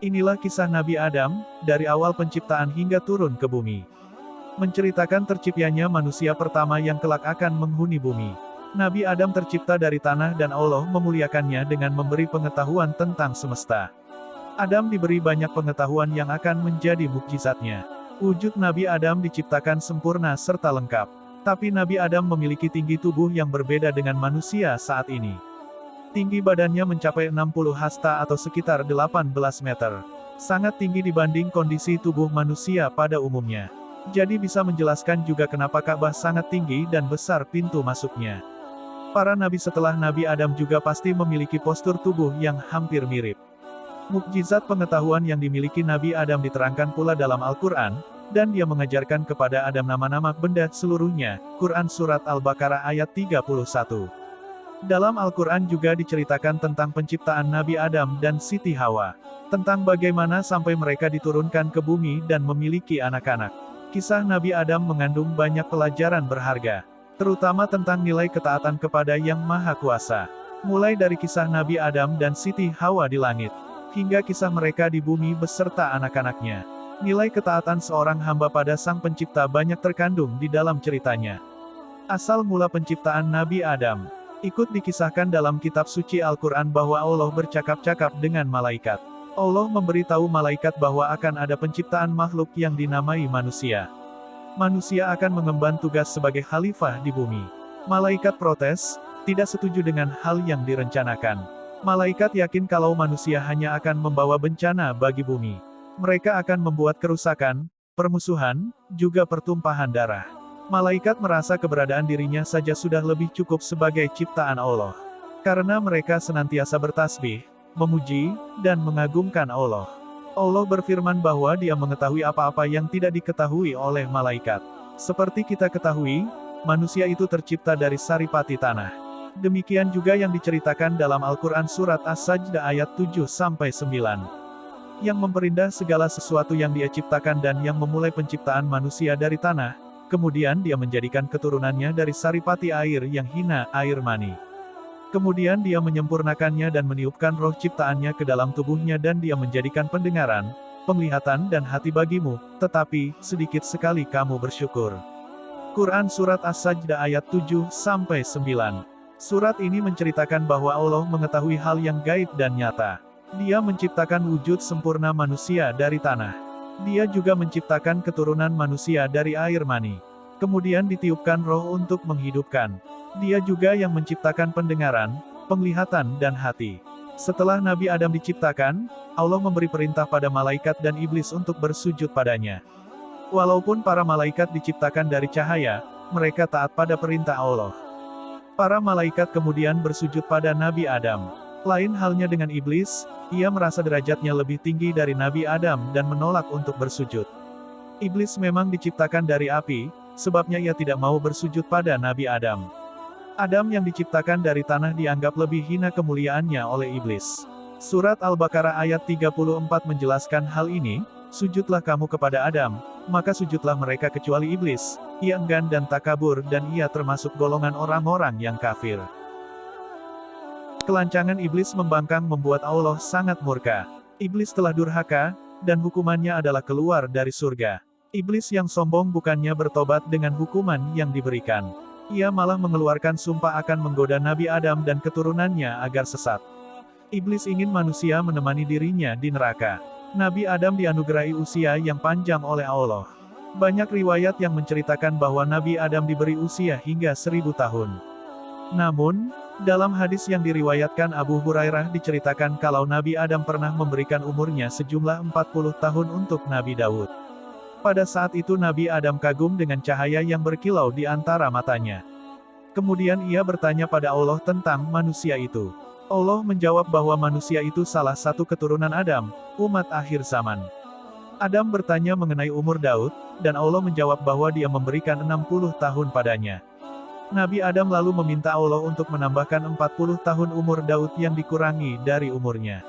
Inilah kisah Nabi Adam, dari awal penciptaan hingga turun ke bumi. Menceritakan terciptanya manusia pertama yang kelak akan menghuni bumi. Nabi Adam tercipta dari tanah dan Allah memuliakannya dengan memberi pengetahuan tentang semesta. Adam diberi banyak pengetahuan yang akan menjadi mukjizatnya. Wujud Nabi Adam diciptakan sempurna serta lengkap. Tapi Nabi Adam memiliki tinggi tubuh yang berbeda dengan manusia saat ini. Tinggi badannya mencapai 60 hasta atau sekitar 18 meter. Sangat tinggi dibanding kondisi tubuh manusia pada umumnya. Jadi bisa menjelaskan juga kenapa Ka'bah sangat tinggi dan besar pintu masuknya. Para nabi setelah Nabi Adam juga pasti memiliki postur tubuh yang hampir mirip. Mukjizat pengetahuan yang dimiliki Nabi Adam diterangkan pula dalam Al-Quran, dan dia mengajarkan kepada Adam nama-nama benda seluruhnya. Quran Surat Al-Baqarah ayat 31. Dalam Al-Quran juga diceritakan tentang penciptaan Nabi Adam dan Siti Hawa. Tentang bagaimana sampai mereka diturunkan ke bumi dan memiliki anak-anak. Kisah Nabi Adam mengandung banyak pelajaran berharga. Terutama tentang nilai ketaatan kepada Yang Maha Kuasa. Mulai dari kisah Nabi Adam dan Siti Hawa di langit. Hingga kisah mereka di bumi beserta anak-anaknya. Nilai ketaatan seorang hamba pada Sang Pencipta banyak terkandung di dalam ceritanya. Asal mula penciptaan Nabi Adam. Ikut dikisahkan dalam kitab suci Al-Quran bahwa Allah bercakap-cakap dengan malaikat. Allah memberitahu malaikat bahwa akan ada penciptaan makhluk yang dinamai manusia. Manusia akan mengemban tugas sebagai khalifah di bumi. Malaikat protes, tidak setuju dengan hal yang direncanakan. Malaikat yakin kalau manusia hanya akan membawa bencana bagi bumi. Mereka akan membuat kerusakan, permusuhan, juga pertumpahan darah. Malaikat merasa keberadaan dirinya saja sudah lebih cukup sebagai ciptaan Allah. Karena mereka senantiasa bertasbih, memuji, dan mengagungkan Allah. Allah berfirman bahwa Dia mengetahui apa-apa yang tidak diketahui oleh malaikat. Seperti kita ketahui, manusia itu tercipta dari saripati tanah. Demikian juga yang diceritakan dalam Al-Quran Surat As-Sajdah ayat 7-9. Yang memperindah segala sesuatu yang Dia ciptakan dan yang memulai penciptaan manusia dari tanah. Kemudian Dia menjadikan keturunannya dari saripati air yang hina, air mani. Kemudian Dia menyempurnakannya dan meniupkan roh ciptaannya ke dalam tubuhnya dan Dia menjadikan pendengaran, penglihatan dan hati bagimu, tetapi, sedikit sekali kamu bersyukur. Quran Surat As-Sajdah ayat 7-9. Surat ini menceritakan bahwa Allah mengetahui hal yang gaib dan nyata. Dia menciptakan wujud sempurna manusia dari tanah. Dia juga menciptakan keturunan manusia dari air mani. Kemudian ditiupkan roh untuk menghidupkan. Dia juga yang menciptakan pendengaran, penglihatan dan hati. Setelah Nabi Adam diciptakan, Allah memberi perintah pada malaikat dan iblis untuk bersujud padanya. Walaupun para malaikat diciptakan dari cahaya, mereka taat pada perintah Allah. Para malaikat kemudian bersujud pada Nabi Adam. Lain halnya dengan iblis, ia merasa derajatnya lebih tinggi dari Nabi Adam dan menolak untuk bersujud. Iblis memang diciptakan dari api, sebabnya ia tidak mau bersujud pada Nabi Adam. Adam yang diciptakan dari tanah dianggap lebih hina kemuliaannya oleh iblis. Surat Al-Baqarah ayat 34 menjelaskan hal ini, sujudlah kamu kepada Adam, maka sujudlah mereka kecuali iblis, ia enggan dan takabur dan ia termasuk golongan orang-orang yang kafir. Kelancangan iblis membangkang membuat Allah sangat murka. Iblis telah durhaka, dan hukumannya adalah keluar dari surga. Iblis yang sombong bukannya bertobat dengan hukuman yang diberikan. Ia malah mengeluarkan sumpah akan menggoda Nabi Adam dan keturunannya agar sesat. Iblis ingin manusia menemani dirinya di neraka. Nabi Adam dianugerahi usia yang panjang oleh Allah. Banyak riwayat yang menceritakan bahwa Nabi Adam diberi usia hingga 1000 tahun. Namun, dalam hadis yang diriwayatkan Abu Hurairah diceritakan kalau Nabi Adam pernah memberikan umurnya sejumlah 40 tahun untuk Nabi Daud. Pada saat itu Nabi Adam kagum dengan cahaya yang berkilau di antara matanya. Kemudian ia bertanya pada Allah tentang manusia itu. Allah menjawab bahwa manusia itu salah satu keturunan Adam, umat akhir zaman. Adam bertanya mengenai umur Daud, dan Allah menjawab bahwa Dia memberikan 60 tahun padanya. Nabi Adam lalu meminta Allah untuk menambahkan 40 tahun umur Daud yang dikurangi dari umurnya.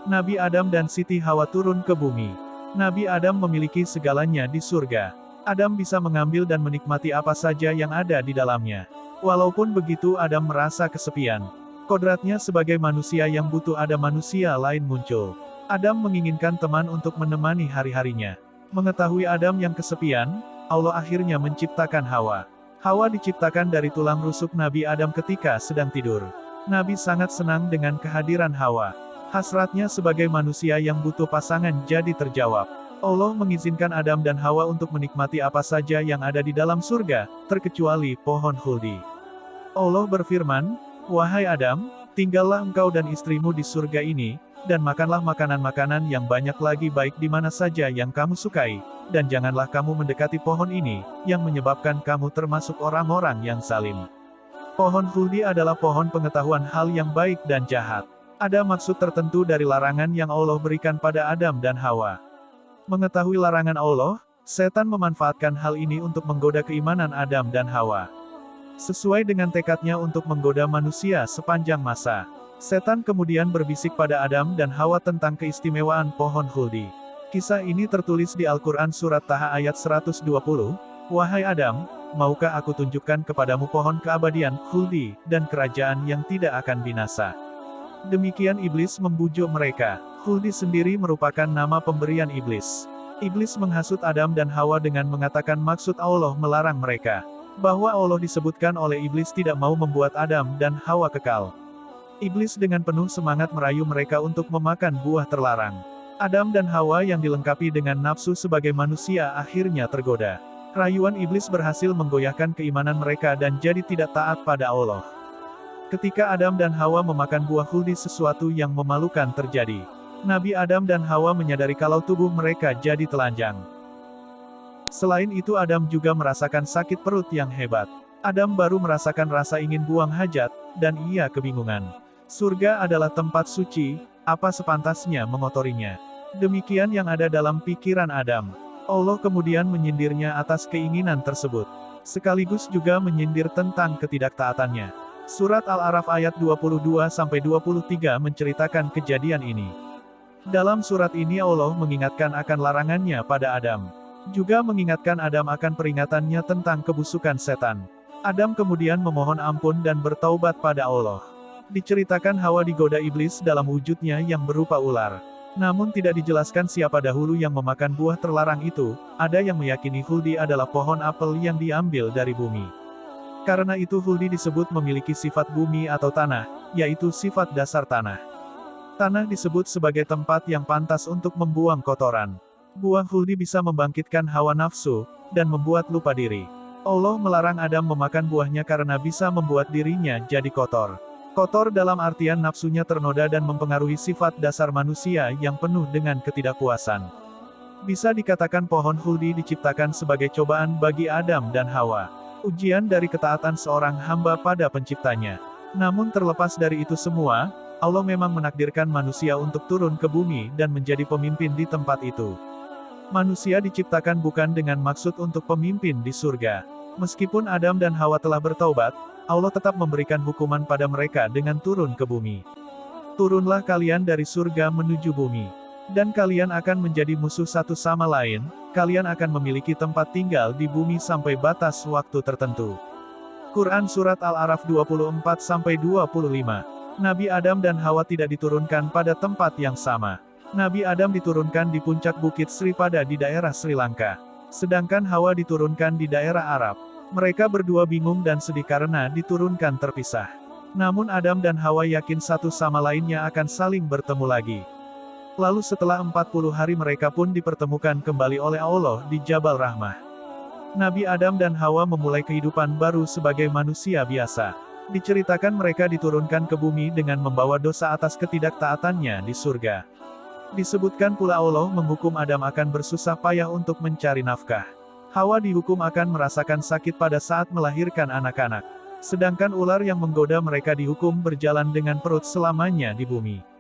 Nabi Adam dan Siti Hawa turun ke bumi. Nabi Adam memiliki segalanya di surga. Adam bisa mengambil dan menikmati apa saja yang ada di dalamnya. Walaupun begitu Adam merasa kesepian. Kodratnya sebagai manusia yang butuh ada manusia lain muncul. Adam menginginkan teman untuk menemani hari-harinya. Mengetahui Adam yang kesepian, Allah akhirnya menciptakan Hawa. Hawa diciptakan dari tulang rusuk Nabi Adam ketika sedang tidur. Nabi sangat senang dengan kehadiran Hawa. Hasratnya sebagai manusia yang butuh pasangan jadi terjawab. Allah mengizinkan Adam dan Hawa untuk menikmati apa saja yang ada di dalam surga, terkecuali pohon khuldi. Allah berfirman, "Wahai Adam, tinggallah engkau dan istrimu di surga ini, dan makanlah makanan-makanan yang banyak lagi baik di mana saja yang kamu sukai, dan janganlah kamu mendekati pohon ini, yang menyebabkan kamu termasuk orang-orang yang zalim." Pohon khuldi adalah pohon pengetahuan hal yang baik dan jahat. Ada maksud tertentu dari larangan yang Allah berikan pada Adam dan Hawa. Mengetahui larangan Allah, setan memanfaatkan hal ini untuk menggoda keimanan Adam dan Hawa. Sesuai dengan tekadnya untuk menggoda manusia sepanjang masa, setan kemudian berbisik pada Adam dan Hawa tentang keistimewaan pohon khuldi. Kisah ini tertulis di Al-Quran Surat Taha ayat 120, "Wahai Adam, maukah aku tunjukkan kepadamu pohon keabadian, khuldi, dan kerajaan yang tidak akan binasa?" Demikian iblis membujuk mereka. Khuldi sendiri merupakan nama pemberian iblis. Iblis menghasut Adam dan Hawa dengan mengatakan maksud Allah melarang mereka. Bahwa Allah disebutkan oleh iblis tidak mau membuat Adam dan Hawa kekal. Iblis dengan penuh semangat merayu mereka untuk memakan buah terlarang. Adam dan Hawa yang dilengkapi dengan nafsu sebagai manusia akhirnya tergoda. Rayuan iblis berhasil menggoyahkan keimanan mereka dan jadi tidak taat pada Allah. Ketika Adam dan Hawa memakan buah khuldi, sesuatu yang memalukan terjadi. Nabi Adam dan Hawa menyadari kalau tubuh mereka jadi telanjang. Selain itu Adam juga merasakan sakit perut yang hebat. Adam baru merasakan rasa ingin buang hajat, dan ia kebingungan. Surga adalah tempat suci, apa sepantasnya mengotorinya? Demikian yang ada dalam pikiran Adam. Allah kemudian menyindirnya atas keinginan tersebut. Sekaligus juga menyindir tentang ketidaktaatannya. Surat Al-A'raf ayat 22-23 menceritakan kejadian ini. Dalam surat ini Allah mengingatkan akan larangannya pada Adam. Juga mengingatkan Adam akan peringatannya tentang kebusukan setan. Adam kemudian memohon ampun dan bertaubat pada Allah. Diceritakan Hawa digoda iblis dalam wujudnya yang berupa ular. Namun tidak dijelaskan siapa dahulu yang memakan buah terlarang itu. Ada yang meyakini khuldi adalah pohon apel yang diambil dari bumi. Karena itu khuldi disebut memiliki sifat bumi atau tanah, yaitu sifat dasar tanah. Tanah disebut sebagai tempat yang pantas untuk membuang kotoran. Buah khuldi bisa membangkitkan hawa nafsu, dan membuat lupa diri. Allah melarang Adam memakan buahnya karena bisa membuat dirinya jadi kotor. Kotor dalam artian nafsunya ternoda dan mempengaruhi sifat dasar manusia yang penuh dengan ketidakpuasan. Bisa dikatakan pohon khuldi diciptakan sebagai cobaan bagi Adam dan Hawa. Ujian dari ketaatan seorang hamba pada penciptanya. Namun terlepas dari itu semua, Allah memang menakdirkan manusia untuk turun ke bumi dan menjadi pemimpin di tempat itu. Manusia diciptakan bukan dengan maksud untuk pemimpin di surga. Meskipun Adam dan Hawa telah bertaubat, Allah tetap memberikan hukuman pada mereka dengan turun ke bumi. Turunlah kalian dari surga menuju bumi. Dan kalian akan menjadi musuh satu sama lain, kalian akan memiliki tempat tinggal di bumi sampai batas waktu tertentu. Quran Surat Al-A'raf 24-25. Nabi Adam dan Hawa tidak diturunkan pada tempat yang sama. Nabi Adam diturunkan di puncak Bukit Sripada di daerah Sri Lanka. Sedangkan Hawa diturunkan di daerah Arab. Mereka berdua bingung dan sedih karena diturunkan terpisah. Namun Adam dan Hawa yakin satu sama lainnya akan saling bertemu lagi. Lalu setelah 40 hari mereka pun dipertemukan kembali oleh Allah di Jabal Rahmah. Nabi Adam dan Hawa memulai kehidupan baru sebagai manusia biasa. Diceritakan mereka diturunkan ke bumi dengan membawa dosa atas ketidaktaatannya di surga. Disebutkan pula Allah menghukum Adam akan bersusah payah untuk mencari nafkah. Hawa dihukum akan merasakan sakit pada saat melahirkan anak-anak. Sedangkan ular yang menggoda mereka dihukum berjalan dengan perut selamanya di bumi.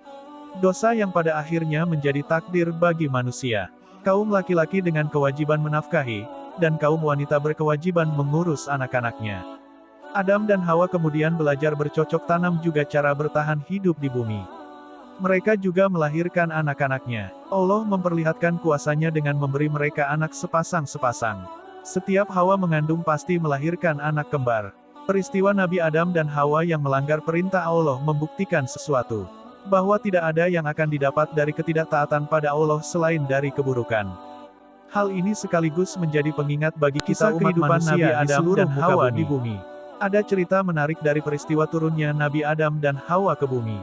Dosa yang pada akhirnya menjadi takdir bagi manusia. Kaum laki-laki dengan kewajiban menafkahi, dan kaum wanita berkewajiban mengurus anak-anaknya. Adam dan Hawa kemudian belajar bercocok tanam juga cara bertahan hidup di bumi. Mereka juga melahirkan anak-anaknya. Allah memperlihatkan kuasanya dengan memberi mereka anak sepasang-sepasang. Setiap Hawa mengandung pasti melahirkan anak kembar. Peristiwa Nabi Adam dan Hawa yang melanggar perintah Allah membuktikan sesuatu. bahwa tidak ada yang akan didapat dari ketidaktaatan pada Allah selain dari keburukan. Hal ini sekaligus menjadi pengingat bagi kisah kehidupan Nabi Adam dan Hawa di bumi. Ada cerita menarik dari peristiwa turunnya Nabi Adam dan Hawa ke bumi.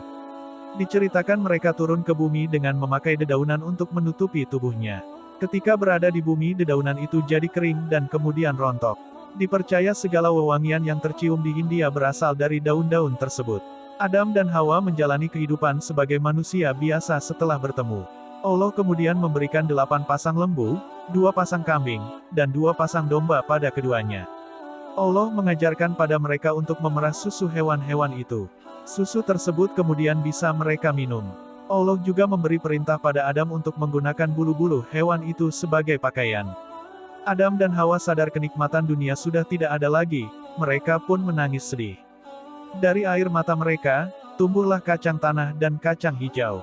Diceritakan mereka turun ke bumi dengan memakai dedaunan untuk menutupi tubuhnya. Ketika berada di bumi, dedaunan itu jadi kering dan kemudian rontok. Dipercaya segala wewangian yang tercium di Hindia berasal dari daun-daun tersebut. Adam dan Hawa menjalani kehidupan sebagai manusia biasa setelah bertemu. Allah kemudian memberikan 8 pasang lembu, 2 pasang kambing, dan 2 pasang domba pada keduanya. Allah mengajarkan pada mereka untuk memerah susu hewan-hewan itu. Susu tersebut kemudian bisa mereka minum. Allah juga memberi perintah pada Adam untuk menggunakan bulu-bulu hewan itu sebagai pakaian. Adam dan Hawa sadar kenikmatan dunia sudah tidak ada lagi, mereka pun menangis sedih. Dari air mata mereka, tumbuhlah kacang tanah dan kacang hijau.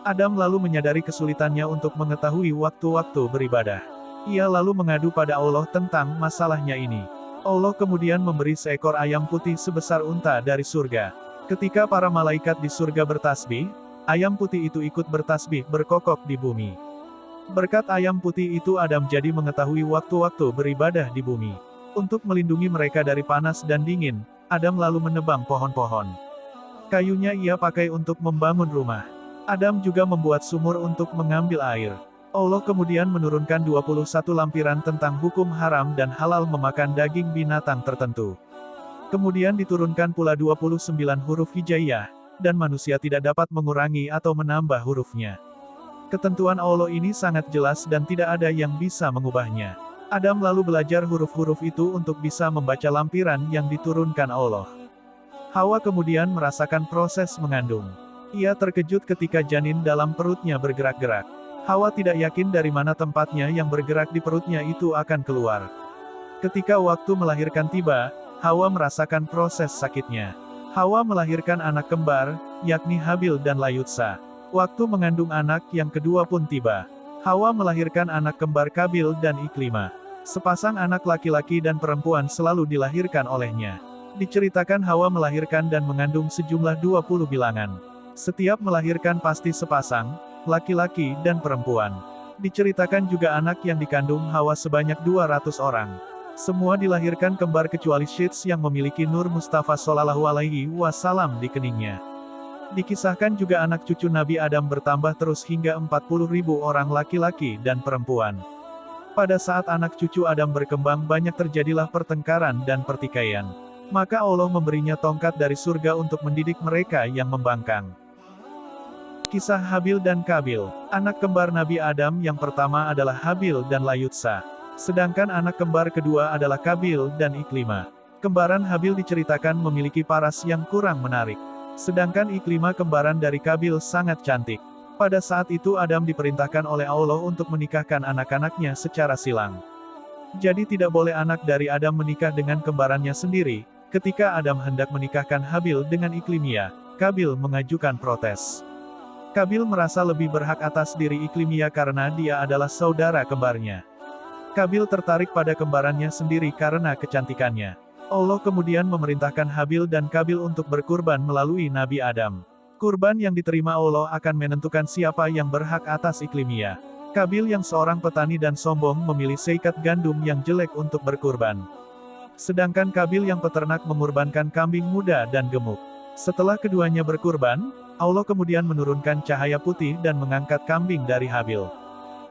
Adam lalu menyadari kesulitannya untuk mengetahui waktu-waktu beribadah. Ia lalu mengadu pada Allah tentang masalahnya ini. Allah kemudian memberi seekor ayam putih sebesar unta dari surga. Ketika para malaikat di surga bertasbih, ayam putih itu ikut bertasbih berkokok di bumi. Berkat ayam putih itu Adam jadi mengetahui waktu-waktu beribadah di bumi. Untuk melindungi mereka dari panas dan dingin, Adam lalu menebang pohon-pohon. Kayunya ia pakai untuk membangun rumah. Adam juga membuat sumur untuk mengambil air. Allah kemudian menurunkan 21 lampiran tentang hukum haram dan halal memakan daging binatang tertentu. Kemudian diturunkan pula 29 huruf hijaiyah, dan manusia tidak dapat mengurangi atau menambah hurufnya. Ketentuan Allah ini sangat jelas dan tidak ada yang bisa mengubahnya. Adam lalu belajar huruf-huruf itu untuk bisa membaca lampiran yang diturunkan Allah. Hawa kemudian merasakan proses mengandung. Ia terkejut ketika janin dalam perutnya bergerak-gerak. Hawa tidak yakin dari mana tempatnya yang bergerak di perutnya itu akan keluar. Ketika waktu melahirkan tiba, Hawa merasakan proses sakitnya. Hawa melahirkan anak kembar, yakni Habil dan Layutsa. Waktu mengandung anak yang kedua pun tiba. Hawa melahirkan anak kembar Kabil dan Iklima. Sepasang anak laki-laki dan perempuan selalu dilahirkan olehnya. Diceritakan Hawa melahirkan dan mengandung sejumlah 20 bilangan. Setiap melahirkan pasti sepasang, laki-laki dan perempuan. Diceritakan juga anak yang dikandung Hawa sebanyak 200 orang. Semua dilahirkan kembar kecuali Syeds yang memiliki Nur Mustafa Shallallahu Alaihi Wasallam di keningnya. Dikisahkan juga anak cucu Nabi Adam bertambah terus hingga 40.000 orang laki-laki dan perempuan. Pada saat anak cucu Adam berkembang banyak terjadilah pertengkaran dan pertikaian. Maka Allah memberinya tongkat dari surga untuk mendidik mereka yang membangkang. Kisah Habil dan Kabil. Anak kembar Nabi Adam yang pertama adalah Habil dan Layutsa. Sedangkan anak kembar kedua adalah Kabil dan Iklima. Kembaran Habil diceritakan memiliki paras yang kurang menarik. Sedangkan Iklima kembaran dari Kabil sangat cantik. Pada saat itu Adam diperintahkan oleh Allah untuk menikahkan anak-anaknya secara silang. Jadi tidak boleh anak dari Adam menikah dengan kembarannya sendiri. Ketika Adam hendak menikahkan Habil dengan Iklimia, Kabil mengajukan protes. Kabil merasa lebih berhak atas diri Iklimia karena dia adalah saudara kembarnya. Kabil tertarik pada kembarannya sendiri karena kecantikannya. Allah kemudian memerintahkan Habil dan Kabil untuk berkurban melalui Nabi Adam. Kurban yang diterima Allah akan menentukan siapa yang berhak atas Iklimia. Kabil yang seorang petani dan sombong memilih seikat gandum yang jelek untuk berkurban. Sedangkan Kabil yang peternak mengorbankan kambing muda dan gemuk. Setelah keduanya berkurban, Allah kemudian menurunkan cahaya putih dan mengangkat kambing dari Habil.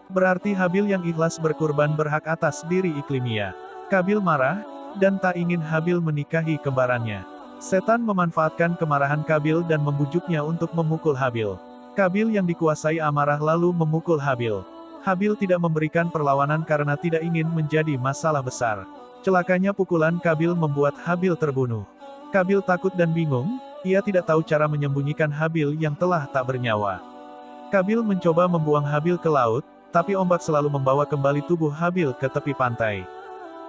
Berarti Habil yang ikhlas berkurban berhak atas diri Iklimia. Kabil marah, dan tak ingin Habil menikahi kembarannya. Setan memanfaatkan kemarahan Kabil dan membujuknya untuk memukul Habil. Kabil yang dikuasai amarah lalu memukul Habil. Habil tidak memberikan perlawanan karena tidak ingin menjadi masalah besar. Celakanya pukulan Kabil membuat Habil terbunuh. Kabil takut dan bingung, ia tidak tahu cara menyembunyikan Habil yang telah tak bernyawa. Kabil mencoba membuang Habil ke laut, tapi ombak selalu membawa kembali tubuh Habil ke tepi pantai.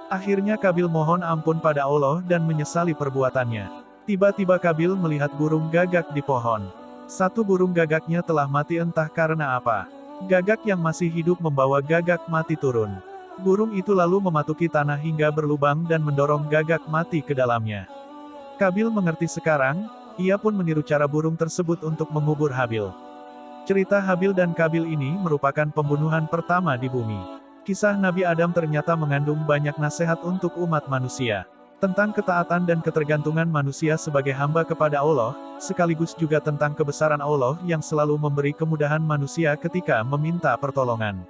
Akhirnya Kabil mohon ampun pada Allah dan menyesali perbuatannya. Tiba-tiba Kabil melihat burung gagak di pohon. Satu burung gagaknya telah mati entah karena apa. Gagak yang masih hidup membawa gagak mati turun. Burung itu lalu mematuki tanah hingga berlubang dan mendorong gagak mati ke dalamnya. Kabil mengerti sekarang, Ia pun meniru cara burung tersebut untuk mengubur Habil. Cerita Habil dan Kabil ini merupakan pembunuhan pertama di bumi. Kisah Nabi Adam ternyata mengandung banyak nasihat untuk umat manusia. Tentang ketaatan dan ketergantungan manusia sebagai hamba kepada Allah, sekaligus juga tentang kebesaran Allah yang selalu memberi kemudahan manusia ketika meminta pertolongan.